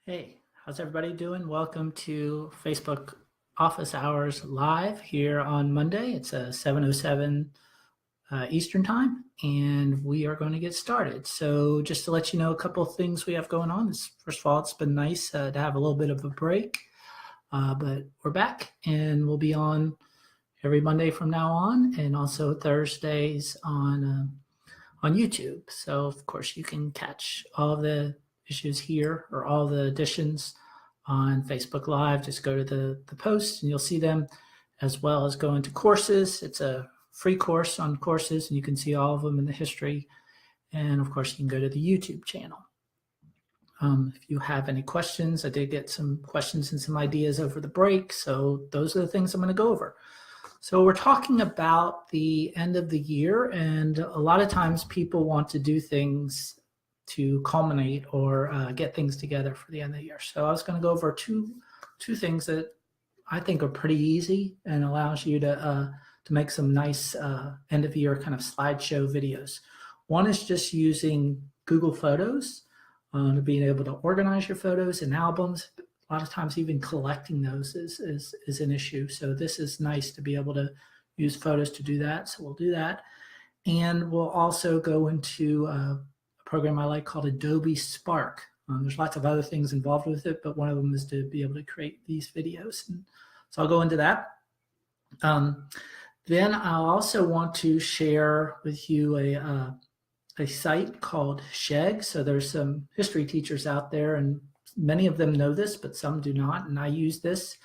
Hey, how's everybody doing? Welcome to Facebook Office Hours Live here on Monday. It's 7:07 Eastern Time, and we are going to get started. So just to let you know a couple of things we have going on. First of all, it's been nice to have a little bit of a break, but we're back, and we'll be on every Monday from now on, and also Thursdays on YouTube. So of course you can catch all of the issues here or all the editions on Facebook Live. Just go to the posts and you'll see them, as well as go into courses. It's a free course on courses and you can see all of them in the history. And of course you can go to the YouTube channel. If you have any questions, I did get some questions and some ideas over the break. So those are the things I'm going to go over. So we're talking about the end of the year, and a lot of times people want to do things to culminate or get things together for the end of the year. So I was going to go over two things that I think are pretty easy and allows you to make some nice end of year kind of slideshow videos. One is just using Google Photos to being able to organize your photos in albums. A lot of times even collecting those is an issue. So this is nice to be able to use photos to do that. So we'll do that. And we'll also go into a program I like called Adobe Spark. There's lots of other things involved with it, but one of them is to be able to create these videos. And so I'll go into that. Then I'll also want to share with you a site called SHEG. So there's some history teachers out there, and many of them know this, but some do not, and I use this.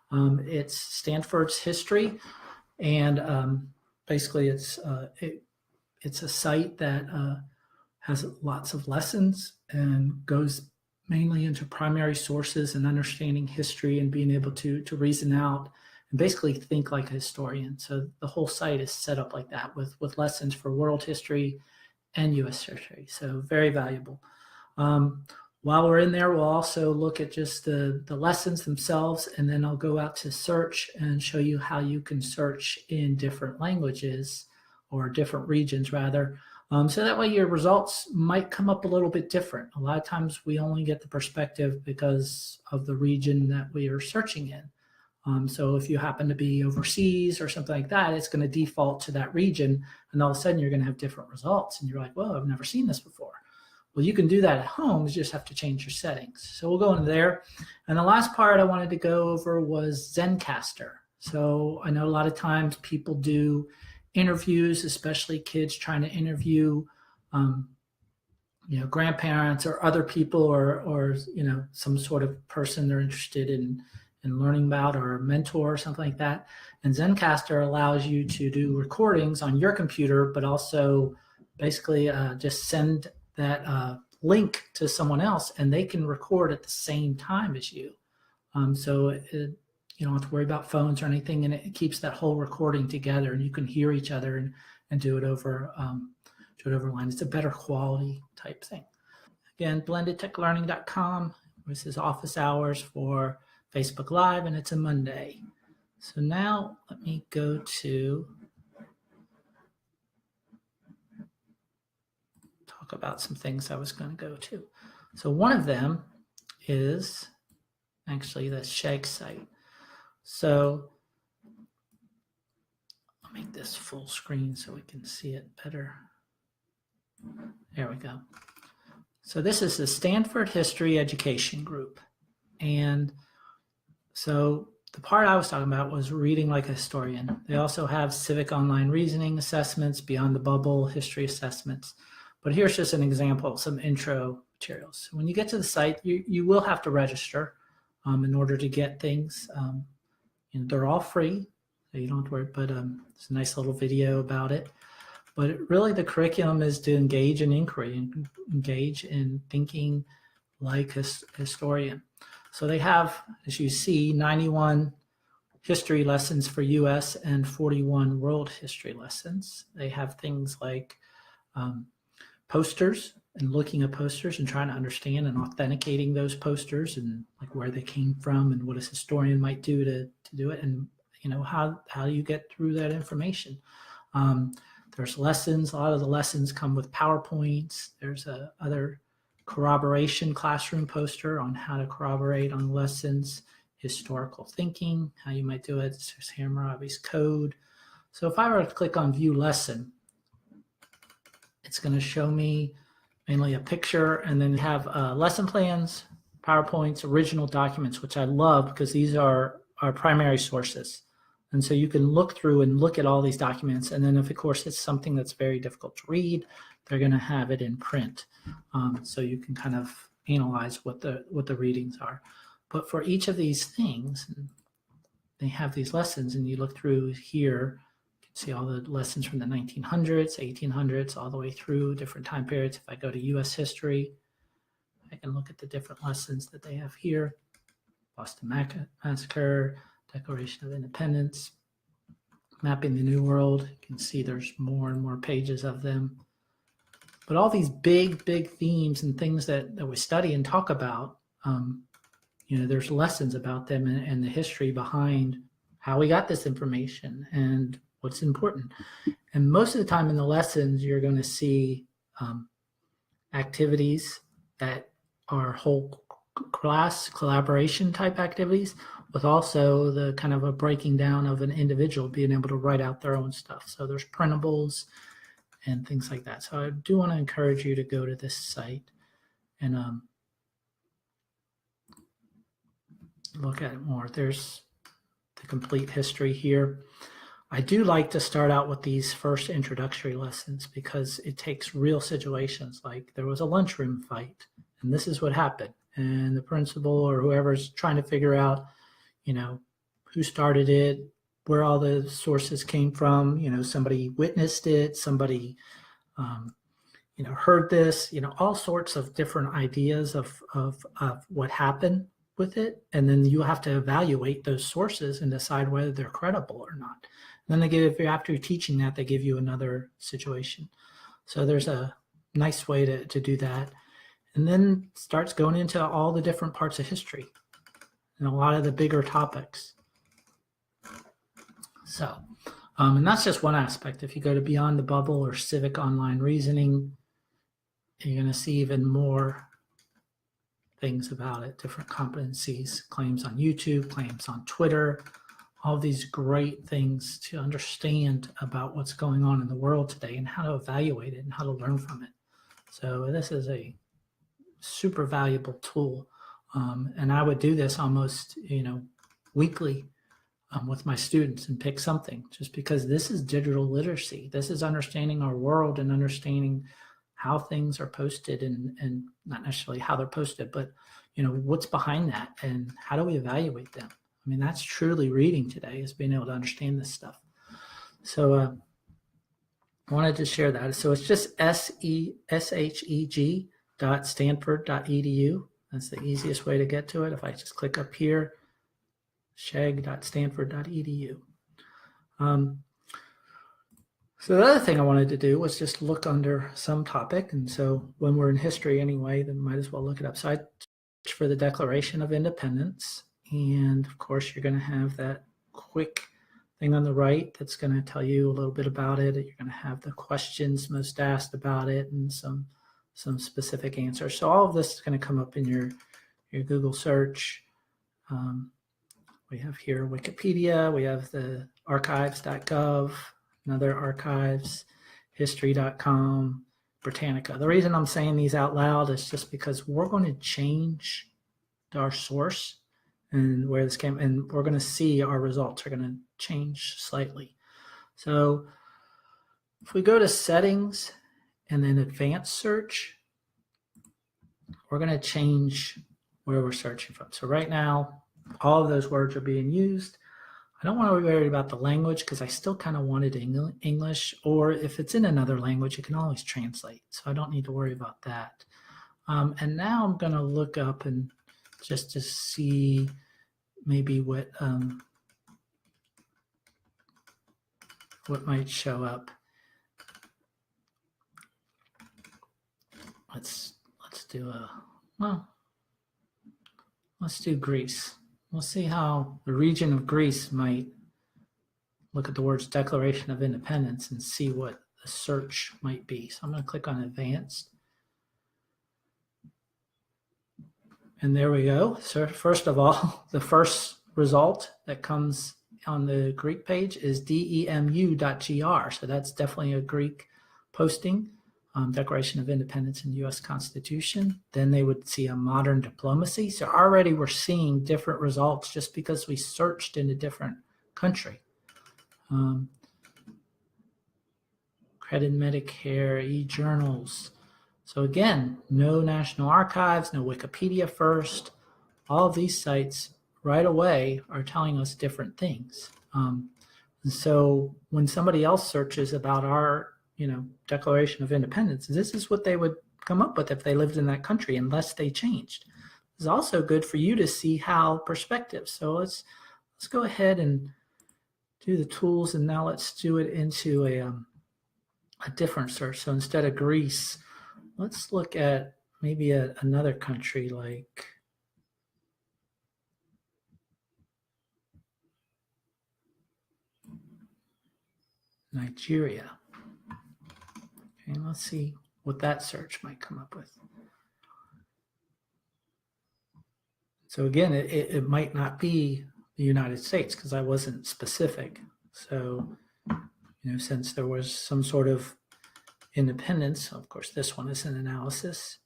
It's Stanford's History, and basically it's a site that has lots of lessons and goes mainly into primary sources and understanding history and being able to reason out and basically think like a historian. So the whole site is set up like that with lessons for world history and U.S. history. So very valuable. While we're in there, we'll also look at just the lessons themselves, and then I'll go out to search and show you how you can search in different languages or different regions rather. So that way your results might come up a little bit different. A lot of times we only get the perspective because of the region that we are searching in. So if you happen to be overseas or something like that, it's going to default to that region, and all of a sudden you're going to have different results. And you're like, well, I've never seen this before. Well, you can do that at home. You just have to change your settings. So we'll go into there. And the last part I wanted to go over was Zencaster. So I know a lot of times people do interviews, especially kids trying to interview, grandparents or other people or some sort of person they're interested in learning about, or a mentor or something like that. And Zencaster allows you to do recordings on your computer, but also basically just send that link to someone else, and they can record at the same time as you. So you don't have to worry about phones or anything, and it keeps that whole recording together, and you can hear each other and do it over line. It's a better quality type thing. Again, blendedtechlearning.com. This is office hours for Facebook Live, and it's a Monday. So now let me go to talk about some things I was going to go to. So one of them is actually the SHEG site. So I'll make this full screen so we can see it better. There we go. So this is the Stanford History Education Group. And so the part I was talking about was reading like a historian. They also have civic online reasoning assessments, beyond the bubble, history assessments. But here's just an example of some intro materials. When you get to the site, you will have to register in order to get things. And they're all free, so you don't have to worry, but it's a nice little video about it. But really the curriculum is to engage in inquiry and engage in thinking like a historian. So they have, as you see, 91 history lessons for US and 41 world history lessons. They have things like posters and looking at posters and trying to understand and authenticating those posters and like where they came from and what a historian might do to do it, and how do you get through that information. There's lessons. A lot of the lessons come with PowerPoints. There's other corroboration classroom poster on how to corroborate on lessons, historical thinking, how you might do it. There's Hammurabi's code. So if I were to click on view lesson, it's going to show me mainly a picture, and then you have lesson plans, PowerPoints, original documents, which I love because these are our primary sources. And so you can look through and look at all these documents. And then if, of course, it's something that's very difficult to read, they're going to have it in print. So you can kind of analyze what the readings are. But for each of these things, they have these lessons, and you look through here, you can see all the lessons from the 1900s, 1800s, all the way through different time periods. If I go to U.S. history, I can look at the different lessons that they have here. Boston Massacre, Declaration of Independence, Mapping the New World. You can see there's more and more pages of them. But all these big themes and things that we study and talk about, there's lessons about them and the history behind how we got this information and what's important. And most of the time in the lessons, you're going to see activities that are whole class collaboration type activities, with also the kind of a breaking down of an individual being able to write out their own stuff. So there's printables and things like that. So I do want to encourage you to go to this site and look at it more. There's the complete history here. I do like to start out with these first introductory lessons because it takes real situations, like there was a lunchroom fight and this is what happened. And the principal or whoever's trying to figure out, who started it, where all the sources came from, somebody witnessed it, somebody, heard this, all sorts of different ideas of what happened with it. And then you have to evaluate those sources and decide whether they're credible or not. And then after you're teaching that, they give you another situation. So there's a nice way to do that. And then starts going into all the different parts of history and a lot of the bigger topics. So, and that's just one aspect. If you go to Beyond the Bubble or Civic Online Reasoning, you're going to see even more things about it, different competencies, claims on YouTube, claims on Twitter, all these great things to understand about what's going on in the world today and how to evaluate it and how to learn from it. So this is a super valuable tool. And I would do this almost, weekly with my students and pick something, just because this is digital literacy. This is understanding our world and understanding how things are posted and not necessarily how they're posted, but, what's behind that and how do we evaluate them? I mean, that's truly reading today, is being able to understand this stuff. So I wanted to share that. So it's just sheg.stanford.edu. That's the easiest way to get to it. If I just click up here, sheg.stanford.edu. So the other thing I wanted to do was just look under some topic. And so when we're in history anyway, then might as well look it up. So I searched for the Declaration of Independence. And of course, you're going to have that quick thing on the right that's going to tell you a little bit about it. You're going to have the questions most asked about it and some specific answers. So all of this is going to come up in your Google search. We have here Wikipedia, we have the archives.gov, another archives, history.com, Britannica. The reason I'm saying these out loud is just because we're going to change our source and where this came, and we're going to see our results are going to change slightly. So if we go to settings and then advanced search, we're going to change where we're searching from. So right now, all of those words are being used. I don't want to be worried about the language because I still kind of want it in English, or if it's in another language, it can always translate. So I don't need to worry about that. And now I'm going to look up and just to see maybe what might show up. Let's do Greece. We'll see how the region of Greece might look at the words Declaration of Independence and see what the search might be. So I'm going to click on Advanced. And there we go. So first of all, the first result that comes on the Greek page is demu.gr. So that's definitely a Greek posting, Declaration of Independence and U.S. Constitution. Then they would see a modern diplomacy. So already we're seeing different results just because we searched in a different country. Credit Medicare, e-journals. So again, no National Archives, no Wikipedia first. All of these sites right away are telling us different things. And so when somebody else searches about our, Declaration of Independence, this is what they would come up with if they lived in that country, unless they changed. It's also good for you to see how perspectives. So let's go ahead and do the tools, and now let's do it into a different search. So instead of Greece, let's look at maybe another country like Nigeria. Okay, let's see what that search might come up with. So again, it might not be the United States because I wasn't specific. So, since there was some sort of independence, of course, this one is an analysis,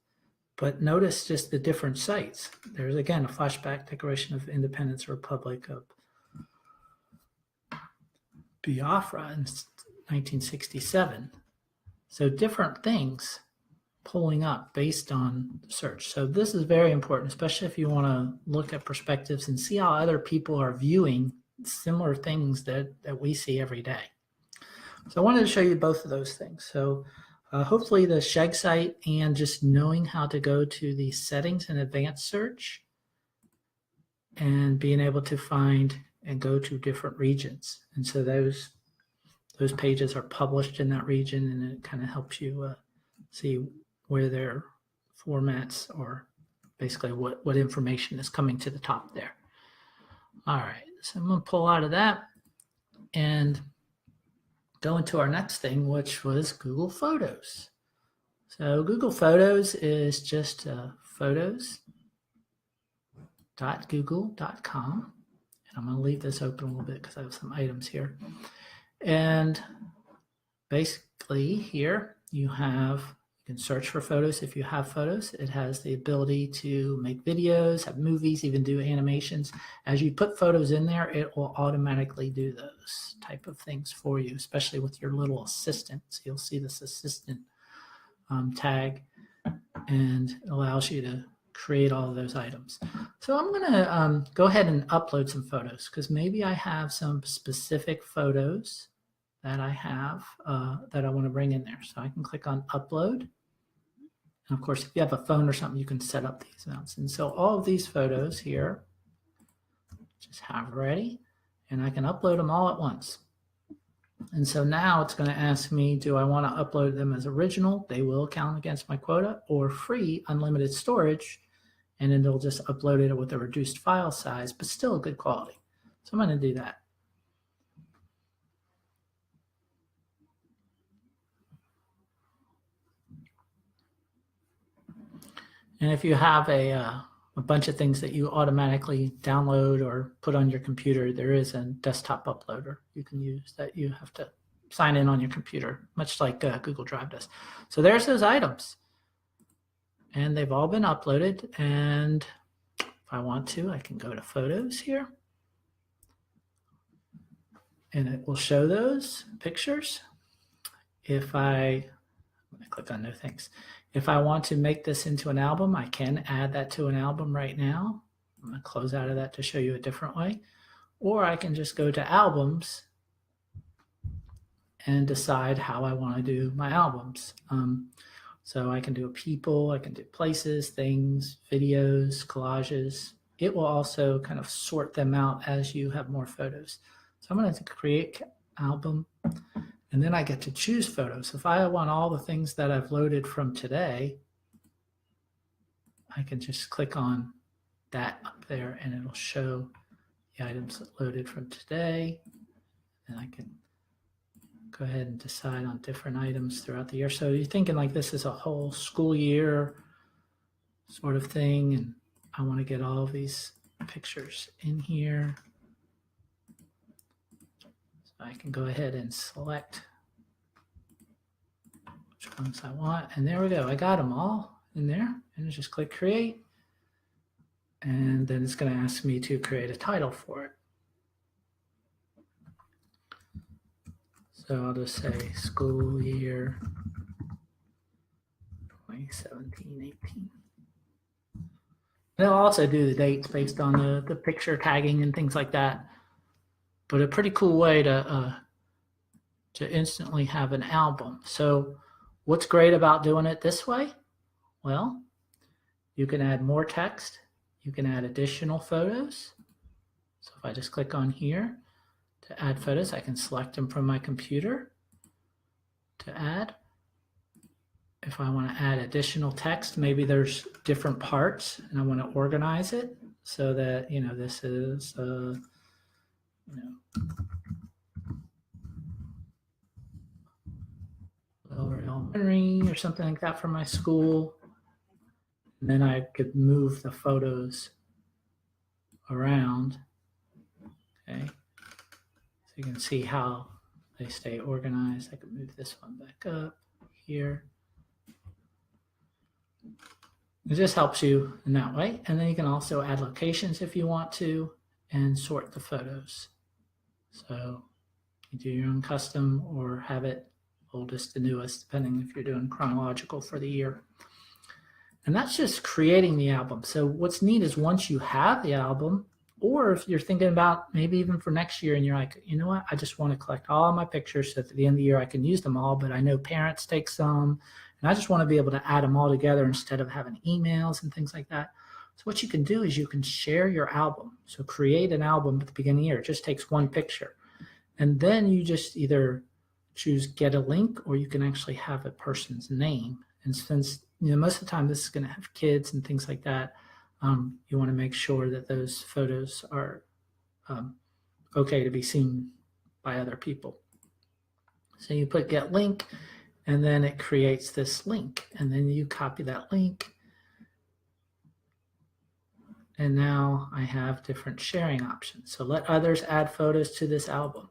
but notice just the different sites. There's, again, a flashback Declaration of Independence, Republic of Biafra in 1967. So different things pulling up based on search. So this is very important, especially if you want to look at perspectives and see how other people are viewing similar things that we see every day. So I wanted to show you both of those things. So hopefully the SHEG site and just knowing how to go to the settings and advanced search and being able to find and go to different regions. And so those pages are published in that region, and it kind of helps you see where their formats or basically what information is coming to the top there. All right, so I'm going to pull out of that and go into our next thing, which was Google Photos. So Google Photos is just photos.google.com. And I'm going to leave this open a little bit because I have some items here. And basically here you can search for photos if you have photos. It has the ability to make videos, have movies, even do animations. As you put photos in there, it will automatically do those type of things for you, especially with your little assistant. So you'll see this assistant tag, and it allows you to create all of those items. So I'm going to go ahead and upload some photos because maybe I have some specific photos that I have that I want to bring in there. So I can click on upload. And of course, if you have a phone or something, you can set up these amounts. And so all of these photos here, just have ready, and I can upload them all at once. And so now it's going to ask me, do I want to upload them as original? They will count against my quota, or free unlimited storage, and then it'll just upload it with a reduced file size, but still good quality. So I'm going to do that. And if you have a bunch of things that you automatically download or put on your computer, there is a desktop uploader you can use that you have to sign in on your computer, much like Google Drive does. So there's those items. And they've all been uploaded. And if I want to, I can go to Photos here. And it will show those pictures. If I click on No Thanks. If I want to make this into an album, I can add that to an album right now. I'm going to close out of that to show you a different way. Or I can just go to Albums and decide how I want to do my albums. So I can do people, I can do places, things, videos, collages. It will also kind of sort them out as you have more photos. So I'm going to create album. And then I get to choose photos. If I want all the things that I've loaded from today, I can just click on that up there and it'll show the items loaded from today. And I can go ahead and decide on different items throughout the year. So you're thinking like this is a whole school year sort of thing. And I want to get all of these pictures in here. So I can go ahead and select which ones I want. And there we go. I got them all in there. And just click create. And then it's going to ask me to create a title for it. So I'll just say school year 2017-18. They'll also do the dates based on the picture tagging and things like that. But a pretty cool way to instantly have an album. So what's great about doing it this way? Well, you can add more text. You can add additional photos. So if I just click on here to add photos, I can select them from my computer to add. If I want to add additional text, maybe there's different parts and I want to organize it so that, this is, lower elementary or something like that for my school. And then I could move the photos around. Okay. So you can see how they stay organized. I could move this one back up here. It just helps you in that way. And then you can also add locations if you want to and sort the photos. So you do your own custom or have it oldest to newest, depending if you're doing chronological for the year. And that's just creating the album. So what's neat is once you have the album, or if you're thinking about maybe even for next year and you're like, you know what, I just want to collect all my pictures so that at the end of the year I can use them all, but I know parents take some, and I just want to be able to add them all together instead of having emails and things like that. So what you can do is you can share your album. So create an album at the beginning of the year. It just takes one picture. And then you just either choose get a link, or you can actually have a person's name. And since most of the time this is going to have kids and things like that, you want to make sure that those photos are okay to be seen by other people. So you put get link, and then it creates this link, and then you copy that link. And now I have different sharing options. So let others add photos to this album.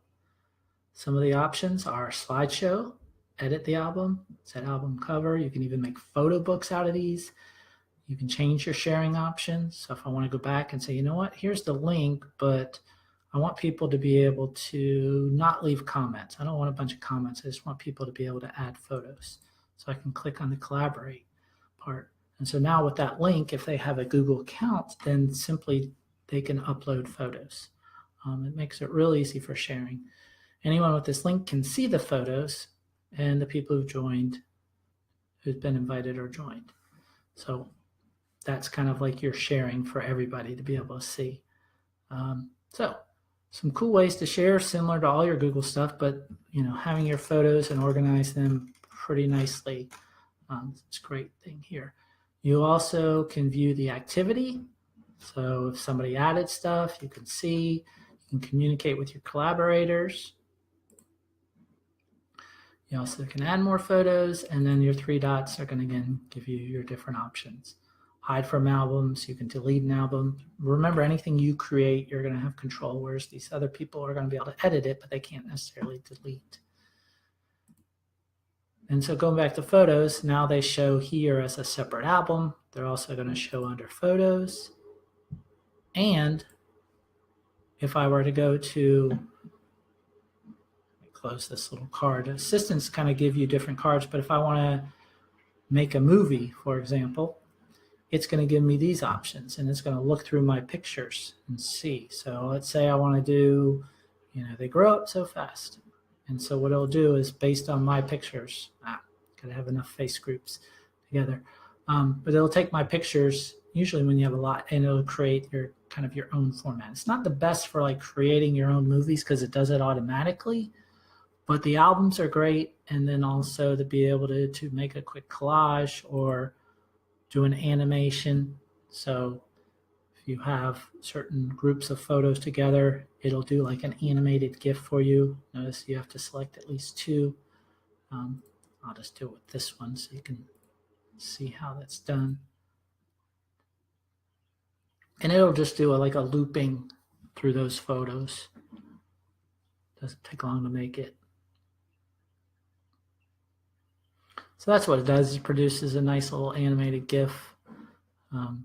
Some of the options are slideshow, edit the album, set album cover. You can even make photo books out of these. You can change your sharing options. So if I want to go back and say, you know what, here's the link, but I want people to be able to not leave comments. I don't want a bunch of comments. I just want people to be able to add photos. So I can click on the collaborate part. And so now with that link, if they have a Google account, then simply they can upload photos. It makes it real easy for sharing. Anyone with this link can see the photos and the people who've joined, who've been invited or joined. So that's kind of like you're sharing for everybody to be able to see. So some cool ways to share, similar to all your Google stuff, but having your photos and organize them pretty nicely. It's a great thing here. You also can view the activity. So if somebody added stuff, you can see, you can communicate with your collaborators. You also can add more photos, and then your three dots are going to, again, give you your different options. Hide from albums, you can delete an album. Remember, anything you create, you're going to have control, whereas these other people are going to be able to edit it, but they can't necessarily delete. And so going back to photos, now they show here as a separate album. They're also going to show under photos. And if I were to go to, close this little card, assistants kind of give you different cards, but if I want to make a movie, for example, it's going to give me these options, and it's going to look through my pictures and see. So let's say I want to do, they grow up so fast. And so what it'll do is based on my pictures, gotta have enough face groups together. But it'll take my pictures, usually when you have a lot, and it'll create your kind of your own format. It's not the best for like creating your own movies because it does it automatically, but the albums are great. And then also to be able to make a quick collage or do an animation. So if you have certain groups of photos together, it'll do like an animated GIF for you. Notice you have to select at least two. I'll just do it with this one so you can see how that's done. And it'll just do like a looping through those photos. Doesn't take long to make it. So that's what it does. It produces a nice little animated GIF. You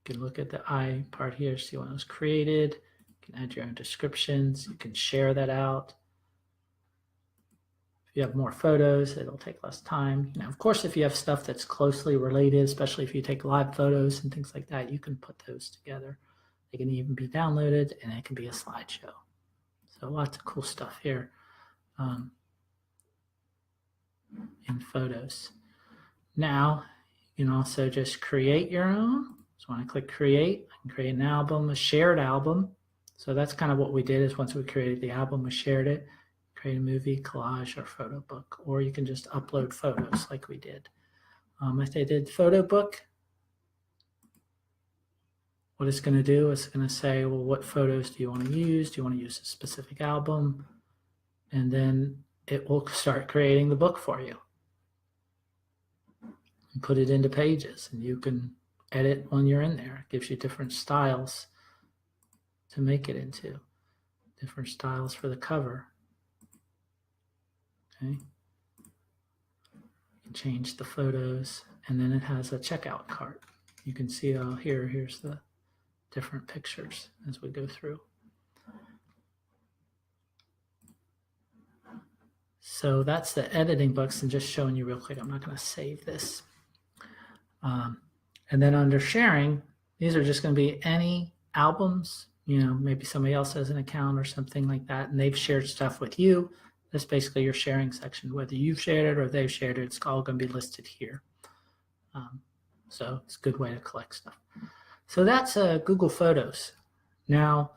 can look at the eye part here, see when it was created. You can add your own descriptions. You can share that out. If you have more photos, it'll take less time. Now, of course, if you have stuff that's closely related, especially if you take live photos and things like that, you can put those together. They can even be downloaded, and it can be a slideshow. So lots of cool stuff here. In Photos. Now, you can also just create your own. So when I click create, I can create an album, a shared album. So that's kind of what we did is once we created the album, we shared it, create a movie, collage, or photo book, or you can just upload photos like we did. If I did photo book, what it's going to do is going to say, well, what photos do you want to use? Do you want to use a specific album? And then it will start creating the book for you. And put it into Pages, and you can edit when you're in there. It gives you different styles to make it into, different styles for the cover. Okay. You can change the photos, and then it has a checkout cart. You can see here's the different pictures as we go through. So that's the editing books, and just showing you real quick. I'm not going to save this. And then under sharing, these are just going to be any albums. You know, maybe somebody else has an account or something like that, and they've shared stuff with you. That's basically your sharing section. Whether you've shared it or they've shared it, it's all going to be listed here. So it's a good way to collect stuff. So that's Google Photos. Now,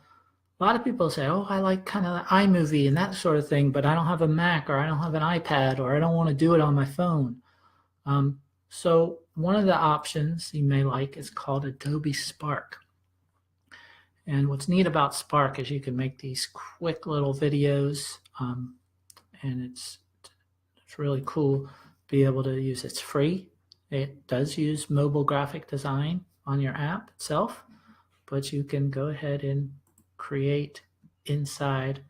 a lot of people say, oh, I like kind of iMovie and that sort of thing, but I don't have a Mac, or I don't have an iPad, or I don't want to do it on my phone. So one of the options you may like is called Adobe Spark. And what's neat about Spark is you can make these quick little videos, and it's really cool to be able to use. It's free. It does use mobile graphic design on your app itself, but you can go ahead and create inside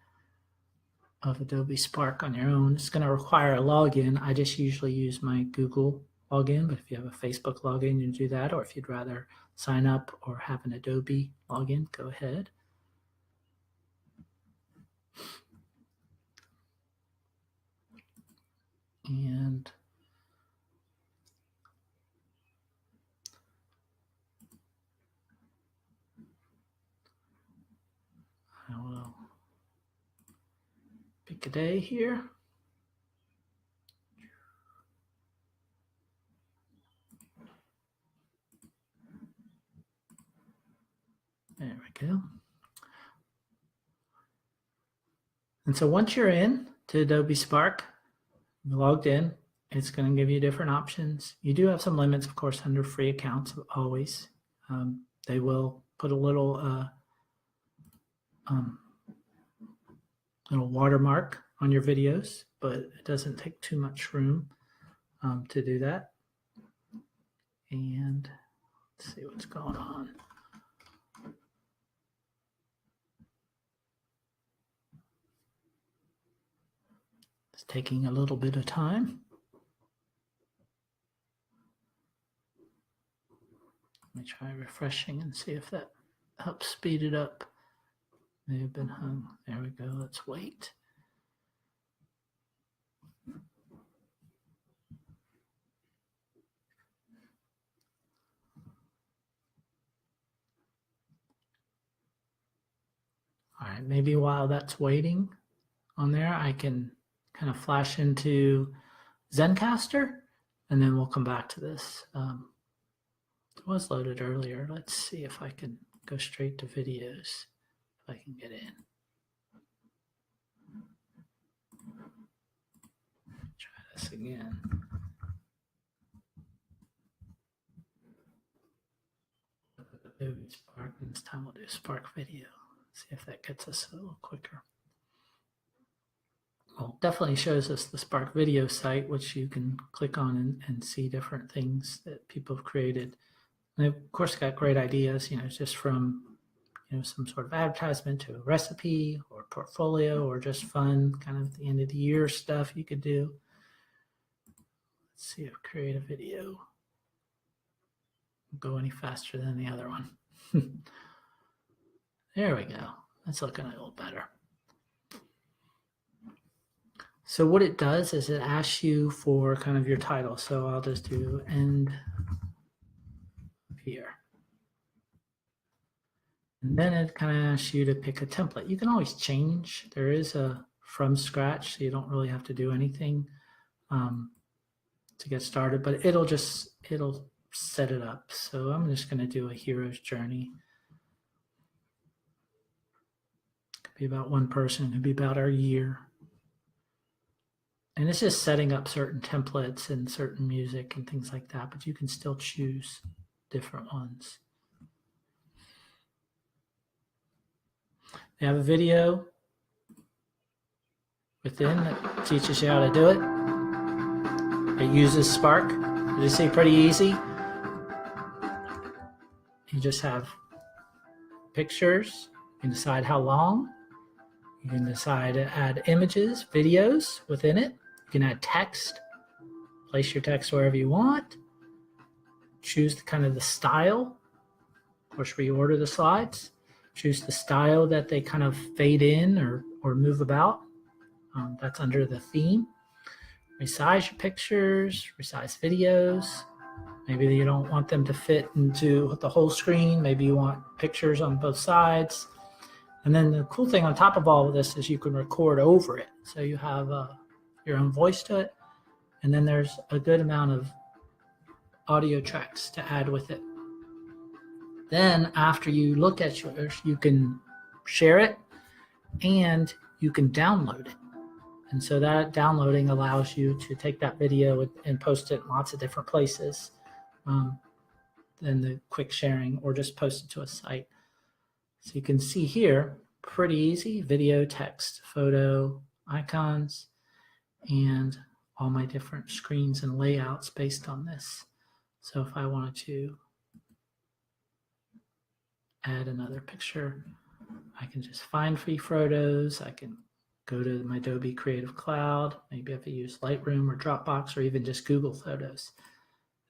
of Adobe Spark on your own. It's going to require a login. I just usually use my Google login, but if you have a Facebook login, you do that, or if you'd rather sign up or have an Adobe login, go ahead. And I will pick a day here. There we go. And so once you're in to Adobe Spark, you're logged in, it's going to give you different options. You do have some limits, of course, under free accounts always. They will put a little watermark on your videos, but it doesn't take too much room to do that. And let's see what's going on. It's taking a little bit of time. Let me try refreshing and see if that helps speed it up. May have been hung. There we go. Let's wait. All right, maybe while that's waiting on there, I can kind of flash into Zencaster, and then we'll come back to this. It was loaded earlier. Let's see if I can go straight to videos, if I can get in. Try this again. Adobe Spark, and this time we'll do Spark Video. See if that gets us a little quicker. Well, definitely shows us the Spark Video site, which you can click on and see different things that people have created. And they've, of course, got great ideas, just from, some sort of advertisement to a recipe or portfolio or just fun kind of the end of the year stuff you could do. Let's see if create a video go any faster than the other one. There we go. That's looking a little better. So what it does is it asks you for kind of your title. So I'll just do end here. And then it kind of asks you to pick a template. You can always change. There is a from scratch, so you don't really have to do anything to get started, but it'll set it up. So I'm just going to do a hero's journey. It could be about one person, it could be about our year. And it's just setting up certain templates and certain music and things like that, but you can still choose different ones. They have a video within that teaches you how to do it. It uses Spark. As you see, pretty easy. You just have pictures. You can decide how long. You can decide to add images, videos within it. You can add text. Place your text wherever you want. Choose kind of the style. Of course, reorder the slides. Choose the style that they kind of fade in or move about. That's under the theme. Resize your pictures, resize videos. Maybe you don't want them to fit into the whole screen. Maybe you want pictures on both sides. And then the cool thing on top of all of this is you can record over it. So you have your own voice to it. And then there's a good amount of audio tracks to add with it. Then after you look at yours, you can share it and you can download it. And so that downloading allows you to take that video and post it in lots of different places than the quick sharing, or just post it to a site. So you can see here, pretty easy, video, text, photo, icons, and all my different screens and layouts based on this. So if I wanted to add another picture, I can just find free photos. I can go to my Adobe Creative Cloud. Maybe if I use Lightroom or Dropbox or even just Google Photos.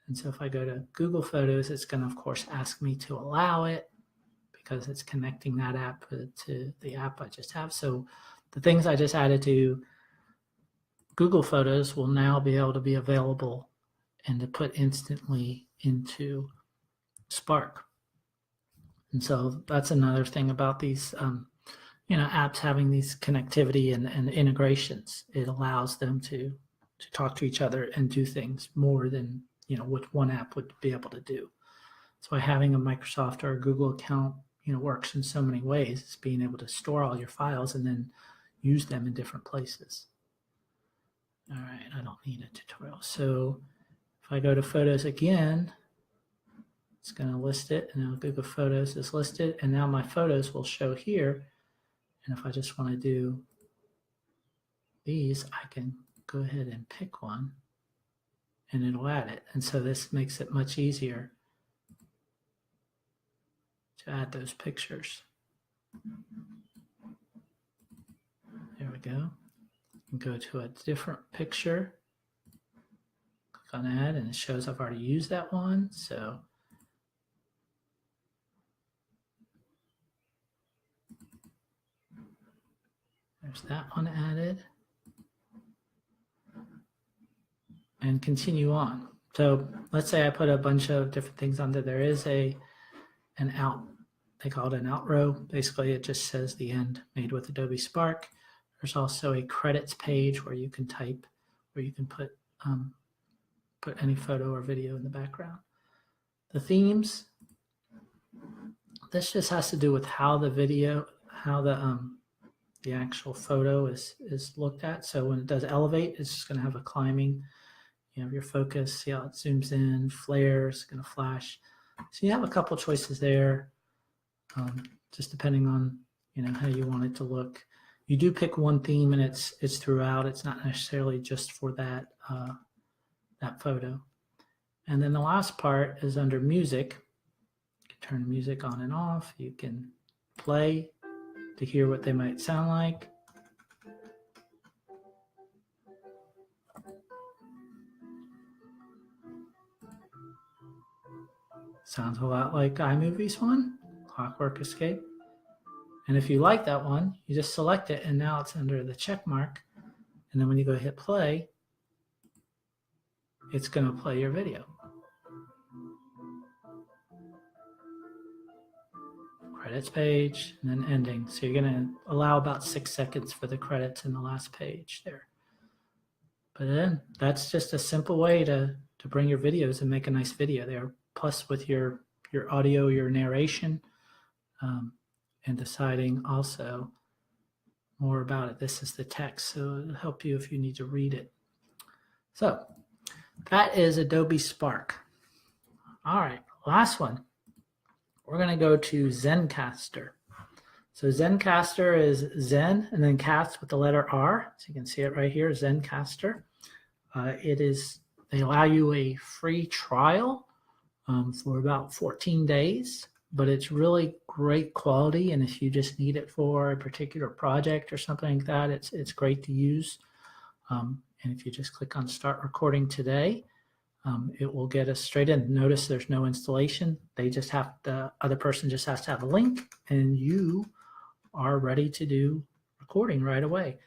And so if I go to Google Photos, it's going to, of course, ask me to allow it because it's connecting that app to the app I just have. So the things I just added to Google Photos will now be able to be available and to put instantly into Spark. And so that's another thing about these apps having these connectivity and integrations. It allows them to talk to each other and do things more than what one app would be able to do. So having a Microsoft or a Google account works in so many ways. It's being able to store all your files and then use them in different places. All right, I don't need a tutorial. So if I go to Photos again, it's going to list it, and now Google Photos is listed, and now my photos will show here. And if I just want to do these, I can go ahead and pick one, and it'll add it. And so this makes it much easier to add those pictures. There we go. And go to a different picture, click on add, and it shows I've already used that one. So there's that one added. And continue on. So let's say I put a bunch of different things on there. There is an out, they call it an out row. Basically, it just says the end made with Adobe Spark. There's also a credits page where you can type, where you can put any photo or video in the background. The themes, this just has to do with how the video, how the actual photo is looked at. So when it does elevate, it's just going to have a climbing. You have your focus, see how it zooms in, flares, going to flash. So you have a couple choices there, just depending on how you want it to look. You do pick one theme, and it's throughout. It's not necessarily just for that that photo. And then the last part is under music. turn music on and off. You can play to hear what they might sound like. Sounds a lot like iMovie's one, Clockwork Escape. And if you like that one, you just select it and now it's under the check mark. And then when you go hit play, it's going to play your video. Credits page and then ending. So you're going to allow about 6 seconds for the credits in the last page there. But then that's just a simple way to bring your videos and make a nice video there. Plus with your audio, your narration, and deciding also more about it. This is the text, so it'll help you if you need to read it. So that is Adobe Spark. All right, last one. We're going to go to Zencaster. So Zencaster is Zen and then cast with the letter R. So you can see it right here, Zencaster. They allow you a free trial for about 14 days, but it's really great quality. And if you just need it for a particular project or something like that, it's great to use. And if you just click on Start Recording Today, it will get us straight in. Notice there's no installation. The other person just has to have a link, and you are ready to do recording right away.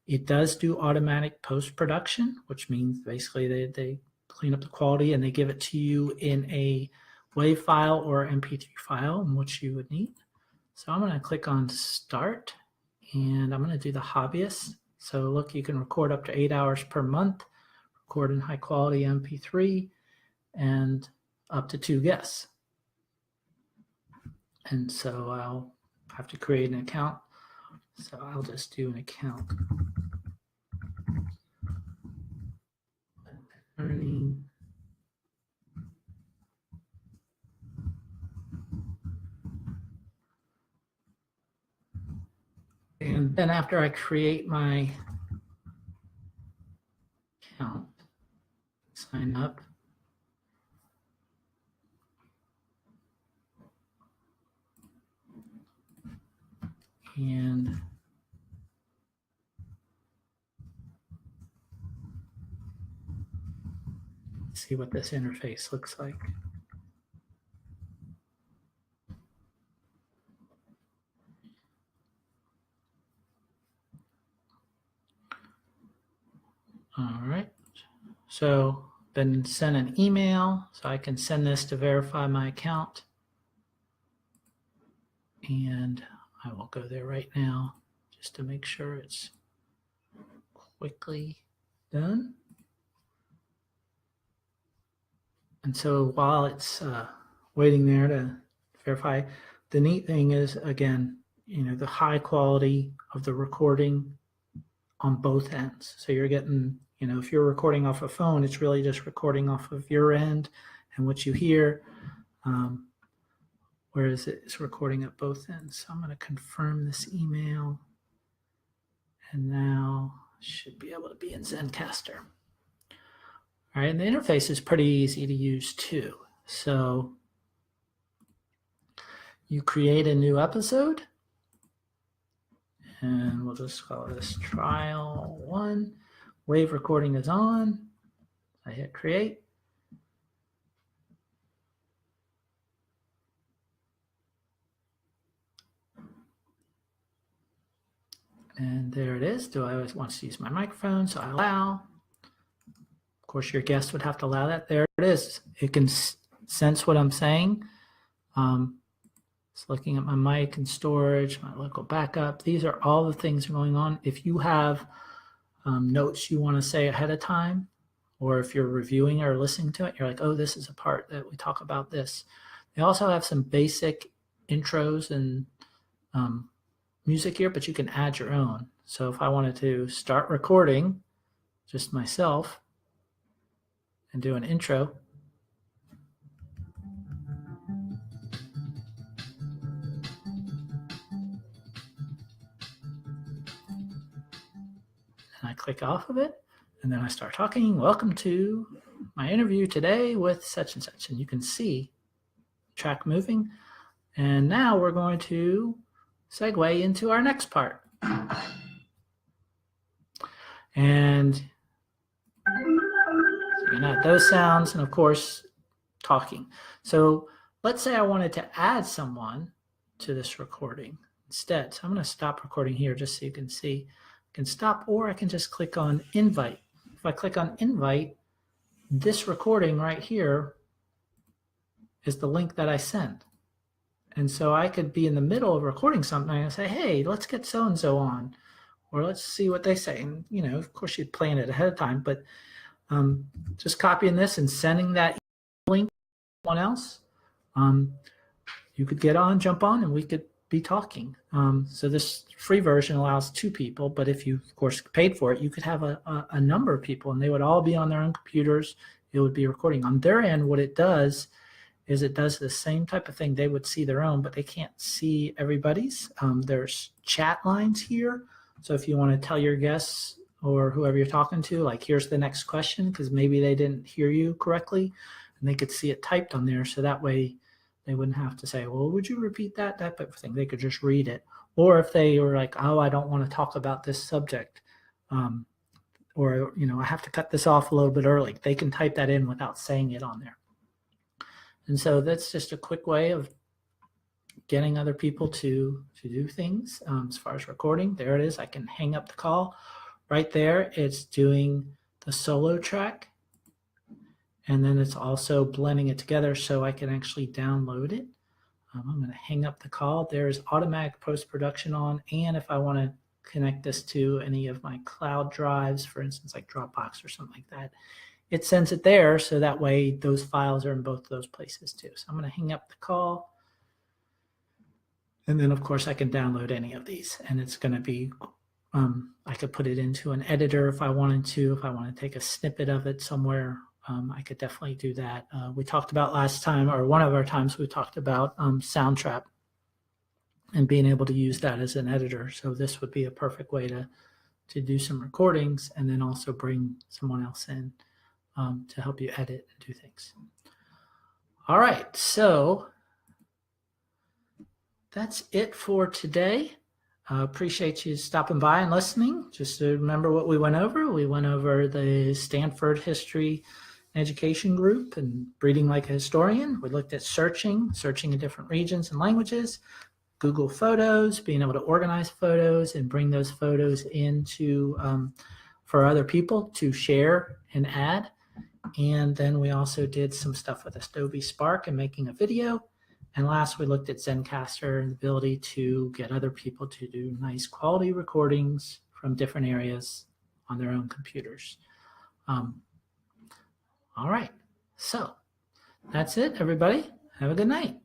It does do automatic post-production, which means basically they clean up the quality and they give it to you in a WAV file or MP3 file, in which you would need. So I'm going to click on Start, and I'm going to do the hobbyist. So look, you can record up to 8 hours per month, record in high quality MP3, and up to 2 guests. And so I'll have to create an account. So I'll just do an account. Learning. And then after I create my account, sign up. And see what this interface looks like. All right, so then send an email, so I can send this to verify my account. And I will go there right now just to make sure it's quickly done. And so while it's waiting there to verify, the neat thing is, again, the high quality of the recording on both ends. So you're getting, if you're recording off a phone, it's really just recording off of your end and what you hear, whereas it's recording at both ends. So I'm going to confirm this email, and now I should be able to be in Zencaster. All right, and the interface is pretty easy to use too. So you create a new episode, and we'll just call this trial 1. Wave recording is on. I hit create. And there it is. Do I always want to use my microphone? So I allow. Of course, your guest would have to allow that. There it is. It can sense what I'm saying. It's looking at my mic and storage, my local backup. These are all the things going on. If you have notes you want to say ahead of time, or if you're reviewing or listening to it, you're like, oh, this is a part that we talk about this. They also have some basic intros and music here, but you can add your own. So if I wanted to start recording just myself and do an intro, and I click off of it, and then I start talking. Welcome to my interview today with such and such. And you can see the track moving. And now we're going to segue into our next part. And so you're going to have those sounds and, of course, talking. So let's say I wanted to add someone to this recording instead. So I'm going to stop recording here just so you can see. I can stop, or I can just click on invite. If I click on invite, this recording right here is the link that I send. And so I could be in the middle of recording something and say, hey, let's get so-and-so on, or let's see what they say. And, you know, of course you'd plan it ahead of time, but just copying this and sending that link to someone else, you could get on, jump on, and we could be talking. So this free version allows 2 people, but if you, of course, paid for it, you could have a number of people, and they would all be on their own computers. It would be recording. On their end, what it does is it does the same type of thing. They would see their own, but they can't see everybody's. There's chat lines here. So if you want to tell your guests or whoever you're talking to, like, here's the next question, because maybe they didn't hear you correctly, and they could see it typed on there. So that way they wouldn't have to say, well, would you repeat that type of thing? They could just read it. Or if they were like, oh, I don't want to talk about this subject, or, you know, I have to cut this off a little bit early, they can type that in without saying it on there. And so that's just a quick way of getting other people to do things. As far as recording, there it is. I can hang up the call. Right there, it's doing the solo track. And then it's also blending it together so I can actually download it. I'm going to hang up the call. There's automatic post-production on. And if I want to connect this to any of my cloud drives, for instance, like Dropbox or something like that, it sends it there, so that way those files are in both of those places too. So I'm going to hang up the call. And then, of course, I can download any of these. And it's going to be, I could put it into an editor if I wanted to. If I want to take a snippet of it somewhere, I could definitely do that. We talked about last time, or one of our times, we talked about Soundtrap and being able to use that as an editor. So this would be a perfect way to do some recordings and then also bring someone else in to help you edit and do things. All right, so that's it for today. Appreciate you stopping by and listening. Just to remember what we went over. We went over the Stanford History Education Group and Reading Like a Historian. We looked at searching in different regions and languages, Google Photos, being able to organize photos and bring those photos into for other people to share and add. And then we also did some stuff with Adobe Spark and making a video. And last, we looked at Zencaster and the ability to get other people to do nice quality recordings from different areas on their own computers. All right, so that's it, everybody. Have a good night.